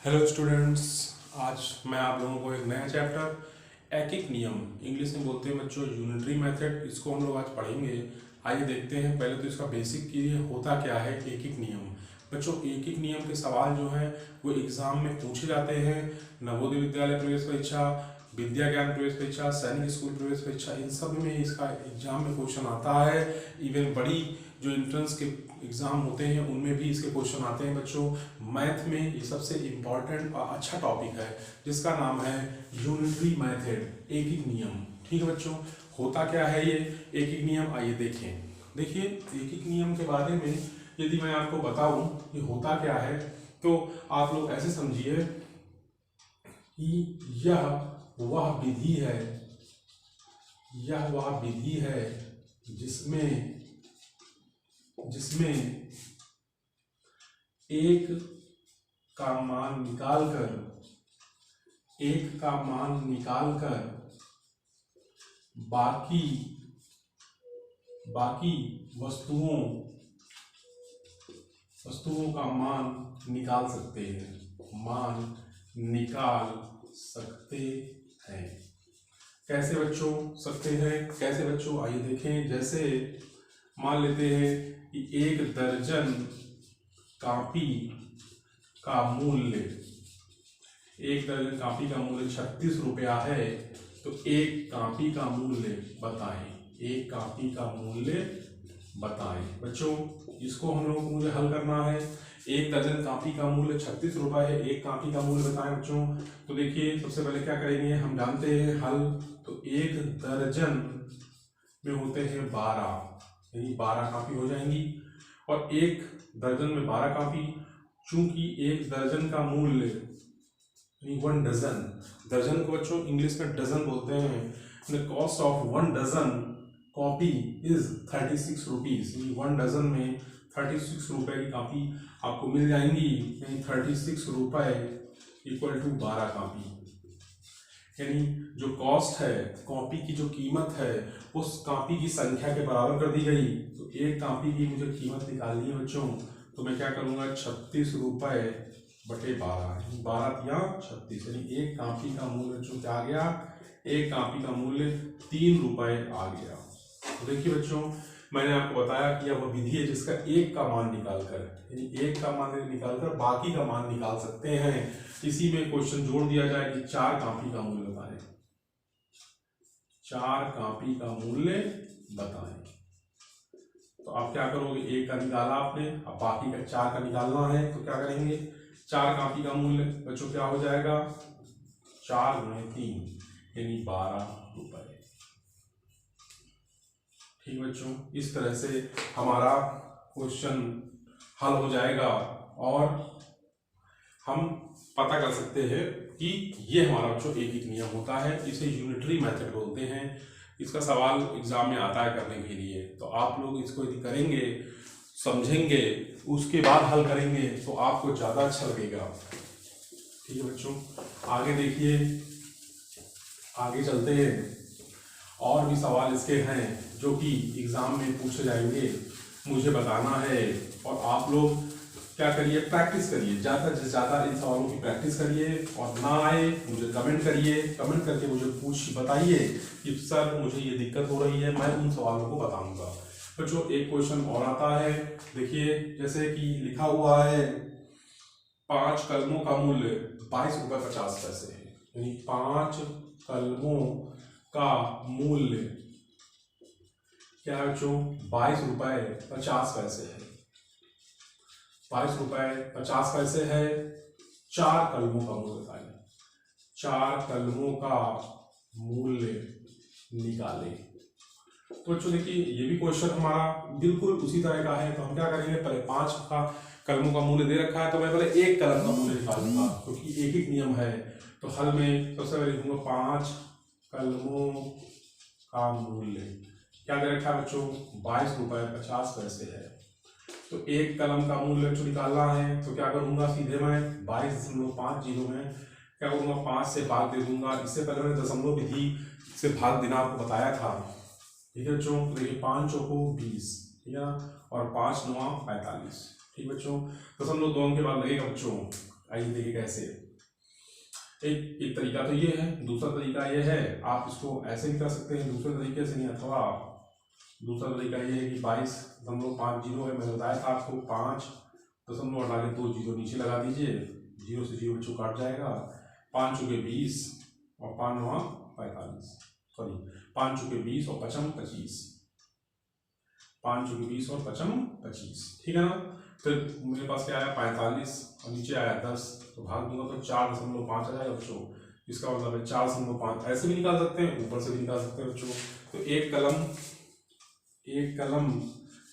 Hello students. आज मैं आप लोगों को एक नया चैप्टर एकिक नियम, इंग्लिश में बोलते हैं बच्चों यूनिटरी मेथड, इसको हम लोग आज पढ़ेंगे। आइए देखते हैं पहले तो इसका बेसिक कि ये होता क्या है एकिक नियम। बच्चों एकिक नियम के सवाल जो हैं वो एग्ज़ाम में पूछे जाते हैं। नवोदय विद्यालय प्रवेश परीक्षा, विद्या ज्ञान प्रवेश परीक्षा, सैनिक स्कूल प्रवेश परीक्षा, इन सब में इसका एग्जाम में क्वेश्चन आता है। इवन बड़ी जो एंट्रेंस के एग्ज़ाम होते हैं उनमें भी इसके क्वेश्चन आते हैं बच्चों। मैथ में ये सबसे इम्पॉर्टेंट और अच्छा टॉपिक है जिसका नाम है यूनिटरी मेथड, एकिक नियम। ठीक है बच्चों, होता क्या है ये एकिक नियम, आइए देखें। देखिए एकिक नियम के बारे में यदि मैं आपको बताऊं कि होता क्या है तो आप लोग ऐसे समझिए कि वह विधि है, यह वह विधि है जिसमें एक का मान निकालकर बाकी वस्तुओं का मान निकाल सकते हैं। कैसे बच्चों सकते हैं, कैसे बच्चों, आइए देखें। जैसे मान लेते हैं कि एक दर्जन कॉपी का मूल्य 36 रुपया है, तो एक कॉपी का मूल्य बताएं। बच्चों इसको हम लोग मुझे हल करना है। एक दर्जन कॉपी का मूल्य 36 रुपये है, एक कॉपी का मूल्य बताएं बच्चों। तो देखिए सबसे पहले क्या करेंगे, हम जानते हैं हल, तो एक दर्जन में होते हैं 12, यानी 12 कॉपी हो जाएंगी। और एक दर्जन में 12 कॉपी, चूंकि एक दर्जन का मूल्य यानी 1 डजन, दर्जन को बच्चों इंग्लिश में डजन बोलते हैं। The cost of 1 dozen copy is 36 rupees, यानी 1 डजन में 36 रुपए की कॉपी आपको मिल जाएंगी, यानी 36 रुपए इक्वल टू 12 कॉपी। यानी जो कॉस्ट है, कॉपी की जो कीमत है उस कॉपी की संख्या के बराबर कर दी गई। तो एक कॉपी की मुझे कीमत निकालनी है बच्चों, तो मैं क्या करूंगा 36 रुपये बटे 12, 12 या 36, यानी एक कॉपी का मूल्य बच्चों क्या आ गया, एक कॉपी का मूल्य 3 रुपये आ गया। तो देखिए बच्चों मैंने आपको बताया कि यह वह विधि है जिसका एक का मान निकालकर, यानी एक का मान निकालकर बाकी का मान निकाल सकते हैं। इसी में क्वेश्चन जोड़ दिया जाए कि 4 कॉपी का मूल्य बताएं, 4 कॉपी का मूल्य बताएं। तो आप क्या करोगे, एक का निकाला आपने, अब बाकी का 4 का निकालना है, तो क्या करेंगे 4 कॉपी का मूल्य बच्चों क्या हो जाएगा 4 × 3 यानी 12 रुपए। ठीक बच्चों, इस तरह से हमारा क्वेश्चन हल हो जाएगा और हम पता कर सकते हैं कि ये हमारा बच्चों एकिक नियम होता है। इसे यूनिटरी मेथड बोलते हैं। इसका सवाल एग्जाम में आता है करने के लिए, तो आप लोग इसको यदि करेंगे, समझेंगे, उसके बाद हल करेंगे तो आपको ज़्यादा अच्छा लगेगा। ठीक है बच्चों, आगे देखिए, आगे चलते हैं। और भी सवाल इसके हैं जो कि एग्जाम में पूछे जाएंगे, मुझे बताना है। और आप लोग क्या करिए, प्रैक्टिस करिए, ज़्यादा से ज़्यादा इन सवालों की प्रैक्टिस करिए। और ना आए मुझे कमेंट करिए, कमेंट करके मुझे बताइए कि सर मुझे ये दिक्कत हो रही है, मैं उन सवालों को बताऊंगा। बच्चों एक क्वेश्चन और आता है, देखिए जैसे कि लिखा हुआ है 5 कलमों का मूल्य 22 रुपये 50 पैसे है, यानी 5 कलमों का मूल्य क्या है बच्चों 22 रुपये 50 पैसे है। 22 रुपये 50 पैसे है। 4 कलमों का मूल्य निकालें, 4 कलमों का मूल्य निकालें। तो बच्चों देखिए ये भी क्वेश्चन हमारा बिल्कुल उसी तरह का है। तो हम क्या करेंगे, पहले 5 का कलमों का मूल्य दे रखा है, तो मैं पहले एक कलम का मूल्य निकालूंगा क्योंकि एक ही नियम है। तो हल में सबसे पहले लिखूंगा 5 कलमों का मूल्य क्या दे रखा है बच्चों 22 रुपये 50 पैसे है। तो एक कलम का मूल्य बच्चों निकालना है, तो क्या करूंगा, सीधे मैं 22.50 में क्या करूंगा 5 से भाग दे दूंगा। इससे पहले मैंने दशमलव विधि से भाग देना आपको बताया था। ठीक है बच्चों, तो देखिए 5 चौको 20, ठीक है, और 5 9 45। ठीक बच्चों, दशमलव 2 के बाद लगेगा बच्चों आइए देखिए कैसे। एक तरीका तो ये है, दूसरा तरीका ये है, आप इसको ऐसे भी कर सकते हैं दूसरे तरीके से नहीं, अथवा दूसरा तरीका ये है कि 22.50 है, मैंने बताया था आपको 5 हटा के 2 जीरो नीचे लगा दीजिए, 0 से 0 बच्चों काट जाएगा, 5 चुके 20 और 5 9 45, सॉरी 5 चुके 20 और 5 25, 5 चुके 20 और 5 25, ठीक है ना। फिर मेरे पास क्या आया 45 और नीचे आया 10, तो भाग दूंगा तो 4.5 आ जाएगा बच्चों। इसका मतलब है 4.5, ऐसे भी निकाल सकते हैं, ऊपर से भी निकाल सकते हैं बच्चों। तो एक कलम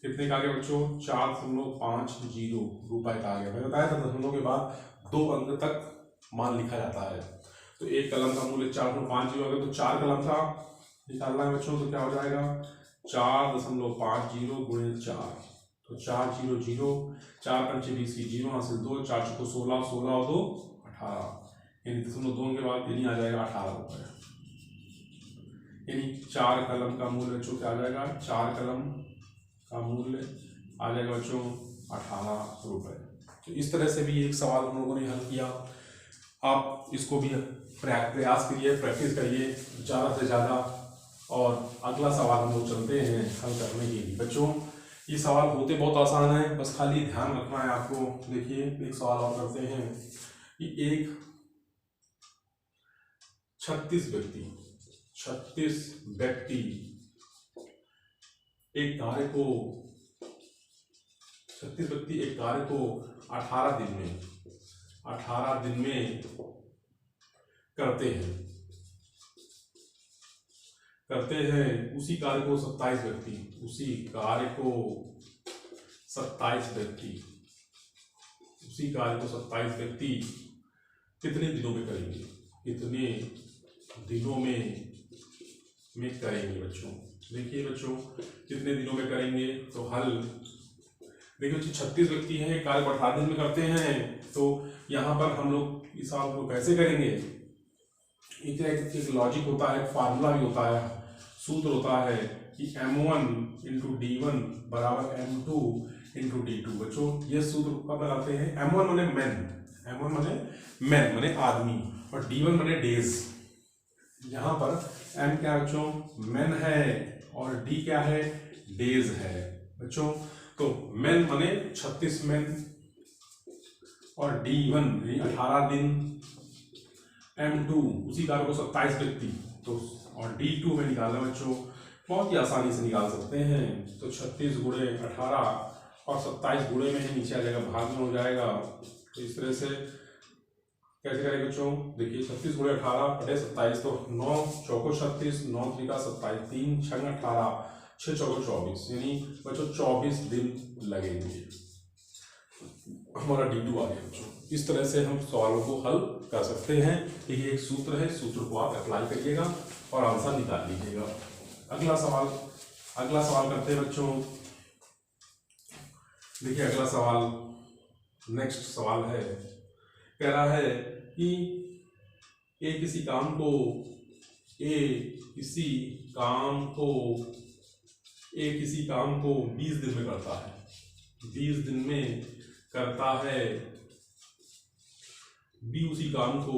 कितने का आ गया बच्चों, 4.50 रुपए का आ गया। मैंने बताया था दशमलव के बाद 2 अंक तक मान लिखा जाता है। तो एक कलम का मूल्य 4.50 अगर तो 4 कलम का निकालना है बच्चों, तो क्या हो जाएगा 4.50 गुणे 4, तो 4 0 0, 4 पंचे 20 की 0 हासिल 2, 4 चौको 16, 16 और 2 18, यानी 0.2 के बाद यानी आ जाएगा 18 रुपये। यानी 4 कलम का मूल्य बच्चों क्या आ जाएगा, 4 कलम का मूल्य आ जाएगा बच्चों 18 रुपये। तो इस तरह से भी एक सवाल हम लोगों ने हल किया। आप इसको भी प्रयास करिए, प्रैक्टिस करिए ज़्यादा से ज़्यादा। और अगला सवाल हम लोग चलते हैं हल करने के लिए। बच्चों ये सवाल होते बहुत आसान है, बस खाली ध्यान रखना है आपको। देखिए एक सवाल और करते हैं कि एक 36 व्यक्ति एक कार्य को 18 दिन में करते हैं। उसी कार्य को 27 व्यक्ति कितने दिनों में करेंगे, बच्चों। देखिए बच्चों कितने दिनों में करेंगे, तो हल देखिए 36 व्यक्ति हैं, कार्य को 18 दिन में करते हैं। तो यहाँ पर हम लोग इस सवाल को कैसे करेंगे, एक लॉजिक होता है, फार्मूला भी होता है, सूत्र होता है कि M1 × D1 बराबर M2 × D2। बच्चों ये सूत्र कब लगाते हैं, M1 माने आदमी और D1 माने डेज। यहाँ पर M क्या बच्चों, मैन है और D क्या है, डेज है बच्चों। तो मैन माने 36 मैन और D1 18 दिन, M2 उसी कार्य को 27 व्यक्ति, तो और D2 में निकालना बच्चों बहुत ही आसानी से निकाल सकते हैं। तो 36 गुणे 18 और 27 गुणे में ही नीचे आ जाएगा, भाग में हो जाएगा। तो इस तरह से कैसे करेंगे बच्चों, देखिए 36 गुणे 18 बटे 27, तो 9 चौको 36, 9 3 27, 3 6 18, 6 चौको 24, यानी बच्चों 24 दिन लगेंगे। हमारा D2 आ गया बच्चों। इस तरह से हम सवालों को हल कर सकते हैं। ये एक सूत्र है, सूत्र को आप अप्लाई करिएगा और आंसर निकाल लीजिएगा। अगला सवाल करते हैं बच्चों। देखिए अगला सवाल, नेक्स्ट सवाल है, कह रहा है कि ए किसी काम को 20 दिन में करता है, 20 दिन में करता है। बी उसी काम को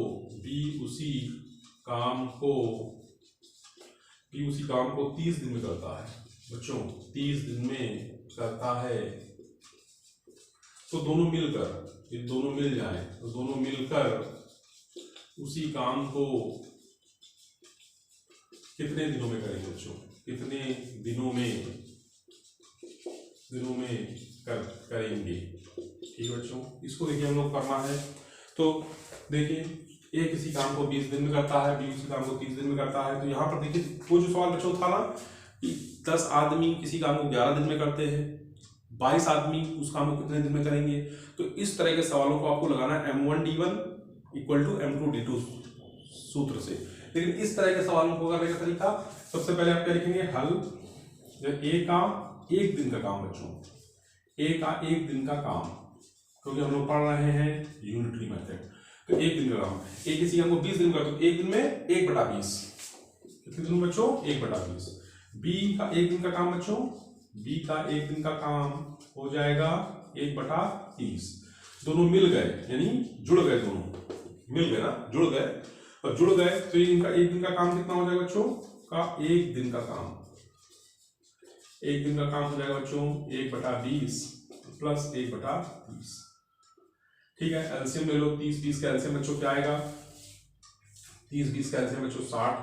30 दिन में करता है बच्चों, 30 दिन में करता है। तो दोनों मिल जाएं, तो दोनों मिलकर उसी काम को कितने दिनों में करेंगे बच्चों, कितने दिनों में करेंगे। ठीक है बच्चों, इसको देखिए हम लोग करना है। तो देखिए ए किसी काम को 20 दिन में करता है, बी उसी काम को 30 दिन में करता है। तो यहाँ पर देखिए वो जो सवाल बच्चों था ना कि 10 आदमी किसी काम को 11 दिन में करते हैं, 22 आदमी उस काम को कितने दिन में करेंगे। तो इस तरह के सवालों को आपको लगाना है M1 D1 = M2 D2 सूत्र से। लेकिन इस तरह के सवालों को करने का तरीका, सबसे पहले आप क्या लिखेंगे, हल ए का 1 दिन का काम बच्चों, ए का 1 दिन का काम, क्योंकि हम लोग पढ़ रहे हैं यूनिटरी मेथड। तो 1 दिन का काम, ए किसी काम को 20 दिन का, तो 1 दिन में 1/20, कितने दिन बच्चों, 1/20। बी का 1 दिन का काम बच्चों, बी का 1 दिन का काम हो जाएगा 1/30। दोनों मिल गए, यानी जुड़ गए, दोनों मिल गए ना, जुड़ गए। और जुड़ गए तो इनका एक दिन का काम कितना हो जाएगा बच्चों का, एक दिन का काम, एक दिन का काम हो जाएगा बच्चों 1/20 प्लस 1/30। ठीक है, एलसीएम ले लो, 30-20 का एलसीएम बच्चों क्या आएगा, 30-20 का एलसीएम बच्चों 60,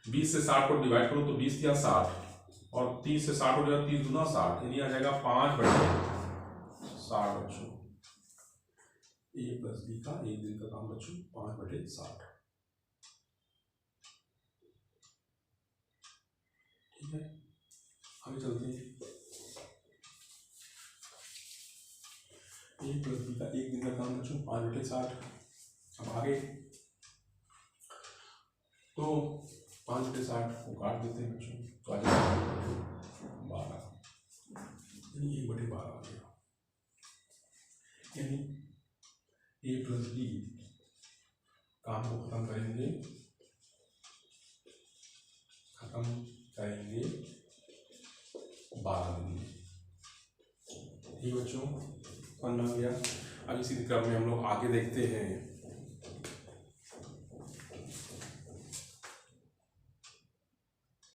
20 से 60 को डिवाइड करो तो 20 या 60, और 30 से 60 हो जाएगा 30 दूना 60, यानी आ जाएगा 5/60 बच्चों। ए प्लस बी का एक दिन का काम बच्चों 5/60। ठीक है, आगे चलते हैं। ए प्लस बी का एक दिन का काम बच्चों 5/60। अब आगे तो 5/60 को काट देते हैं बच्चों, तो आ जाएगा 12, यानी 1/12 आ गया। यानी ए प्लस बी काम को खत्म करेंगे 12 दिन में। ठीक बच्चों, समझ में आ गया। अब इसी क्रम में हम लोग आगे देखते हैं